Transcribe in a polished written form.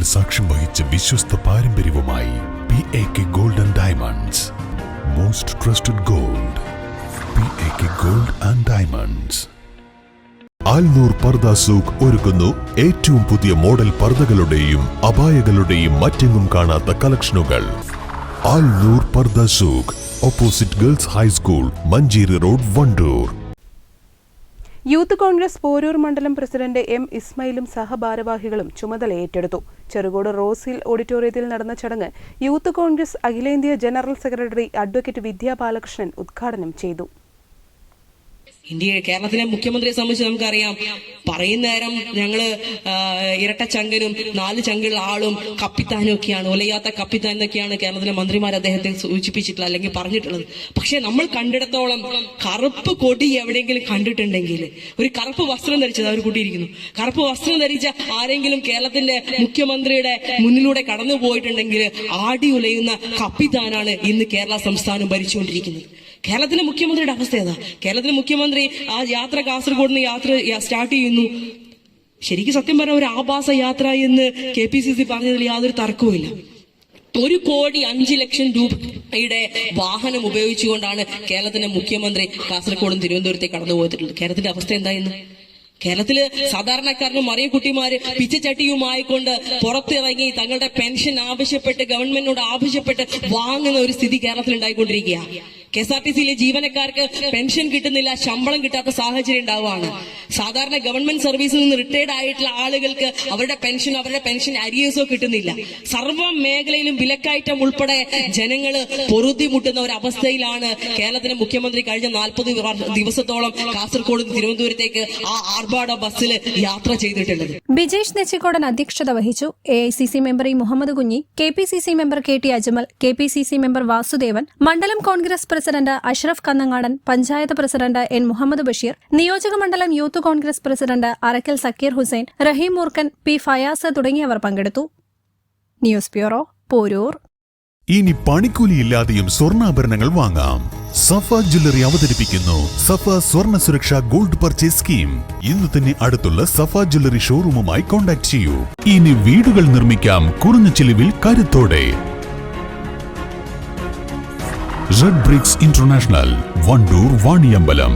ചരിത്രത്തിൽ സാക്ഷ്യം വഹിച്ച വിശ്വസ്ത പാരമ്പര്യവുമായി PAK Gold and Diamonds. Most trusted gold. PAK Gold and Diamonds. Alnoor പർദ സൂഖ് ഒരുക്കുന്നു ഏറ്റവും പുതിയ മോഡൽ പർദകളുടെയും അബായകളുടെയും മറ്റെങ്ങും കാണാത്ത കളക്ഷനുകൾ. ആൽനൂർ പർദ സൂഖ്, opposite girls high school, Manjeri road, Wandoor. Youth Congress Poroor മണ്ഡലം പ്രസിഡന്റ് M. ഇസ്മായിലും സഹഭാരവാഹികളും ചുമതല ഏറ്റെടുത്തു. ചെറുകോട് റോസ് ഹിൽ ഓഡിറ്റോറിയത്തിൽ നടന്ന ചടങ്ങ് യൂത്ത് കോൺഗ്രസ് അഖിലേന്ത്യാ ജനറൽ സെക്രട്ടറി അഡ്വക്കേറ്റ് വിദ്യാ ബാലകൃഷ്ണൻ ഉദ്ഘാടനം ചെയ്തു. കേരളത്തിലെ മുഖ്യമന്ത്രിയെ സംബന്ധിച്ച് നമുക്കറിയാം, പറയുന്ന നേരം ഞങ്ങള് ഇരട്ട ചങ്കനും 4 ചങ്കുള്ള ആളും കപ്പിത്താനും ഒക്കെയാണ്, ഒലയാത്ത കപ്പിത്താൻ എന്നൊക്കെയാണ് കേരളത്തിലെ മന്ത്രിമാർ അദ്ദേഹത്തെ സൂചിപ്പിച്ചിട്ടുള്ളത് അല്ലെങ്കിൽ പറഞ്ഞിട്ടുള്ളത്. പക്ഷെ നമ്മൾ കണ്ടിടത്തോളം കറുപ്പ് കൊടി എവിടെയെങ്കിലും കണ്ടിട്ടുണ്ടെങ്കിൽ, ഒരു കറുപ്പ് വസ്ത്രം ധരിച്ചത് അവർ കൂട്ടിയിരിക്കുന്നു, കറുപ്പ് വസ്ത്രം ധരിച്ച ആരെങ്കിലും കേരളത്തിന്റെ മുഖ്യമന്ത്രിയുടെ മുന്നിലൂടെ കടന്നു പോയിട്ടുണ്ടെങ്കിൽ ആടി ഉലയുന്ന കപ്പിത്താനാണ് ഇന്ന് കേരള സംസ്ഥാനം ഭരിച്ചുകൊണ്ടിരിക്കുന്നത്. കേരളത്തിലെ മുഖ്യമന്ത്രിയുടെ അവസ്ഥ ഏതാ? കേരളത്തിലെ മുഖ്യമന്ത്രി ആ യാത്ര കാസർഗോഡ് നിന്ന് യാത്ര സ്റ്റാർട്ട് ചെയ്യുന്നു. ശരിക്കും സത്യം പറഞ്ഞ ഒരു ആഭാസ യാത്ര എന്ന് KPCC പറഞ്ഞതിൽ യാതൊരു തർക്കവുമില്ല. 1,05,00,000 രൂപയുടെ വാഹനം ഉപയോഗിച്ചുകൊണ്ടാണ് കേരളത്തിന്റെ മുഖ്യമന്ത്രി കാസർഗോഡും തിരുവനന്തപുരത്തേക്ക് കടന്നു പോയിട്ടുള്ളത്. കേരളത്തിന്റെ അവസ്ഥ എന്തായിരുന്നു? കേരളത്തില് സാധാരണക്കാരനും മറിയക്കുട്ടിമാര് പിച്ചച്ചട്ടിയുമായിക്കൊണ്ട് പുറത്തിറങ്ങി തങ്ങളുടെ പെൻഷൻ ആവശ്യപ്പെട്ട് ഗവൺമെന്റിനോട് ആവശ്യപ്പെട്ട് വാങ്ങുന്ന ഒരു സ്ഥിതി കേരളത്തിൽ ഉണ്ടായിക്കൊണ്ടിരിക്കുക. KSRTCയിലെ ജീവനക്കാർക്ക് പെൻഷൻ കിട്ടുന്നില്ല, ശമ്പളം കിട്ടാത്ത സാഹചര്യം ഉണ്ടാവുകയാണ്. സാധാരണ ഗവൺമെന്റ് സർവീസിൽ നിന്ന് റിട്ടയർഡ് ആയിട്ടുള്ള ആളുകൾക്ക് അവരുടെ പെൻഷൻ അരിയേഴ്സോ കിട്ടുന്നില്ല. സർവ്വ മേഖലയിലും വിലക്കയറ്റം ഉൾപ്പെടെ ജനങ്ങള് പൊറുതിമുട്ടുന്ന ഒരു അവസ്ഥയിലാണ് കേരളത്തിലെ മുഖ്യമന്ത്രി കഴിഞ്ഞ 40 ദിവസത്തോളം കാസർഗോഡ് തിരുവനന്തപുരത്തേക്ക് ആ ആർഭാട ബസ്സിൽ യാത്ര ചെയ്തിട്ടുള്ളത്. ബിജേഷ് നെച്ചിക്കോടൻ അധ്യക്ഷത വഹിച്ചു. AICC member E. Muhammad Kunhi, KPCC member KT Ajmal, KPCC member Vasudevan, മണ്ഡലം Congress president Ashraf Kannangadan, panchayat president N. Muhammad Basheer, നിയോജക മണ്ഡലം youth Congress president Arakkal Sakkeer Hussain, Rahim Moorkkan, P. Fayas തുടങ്ങിയവർ പങ്കെടുത്തു. News bureau, Poroor. ഇനി പണിക്കൂലിയില്ലാതെയും സ്വർണ്ണാഭരണങ്ങൾ വാങ്ങാം. സഫ ജ്വല്ലറി അവതരിപ്പിക്കുന്നു സഫ സ്വർണ്ണ സുരക്ഷാ ഗോൾഡ് പർച്ചേസ് സ്കീം. ഇന്ന് തന്നെ അടുത്തുള്ള സഫ ജ്വല്ലറി ഷോറൂമുമായി കോൺടാക്ട് ചെയ്യൂ. ഇനി വീടുകൾ നിർമ്മിക്കാം കുറഞ്ഞ ചിലവിൽ കരുത്തോടെ. Red bricks international, Wandoor, Vaniyambalam.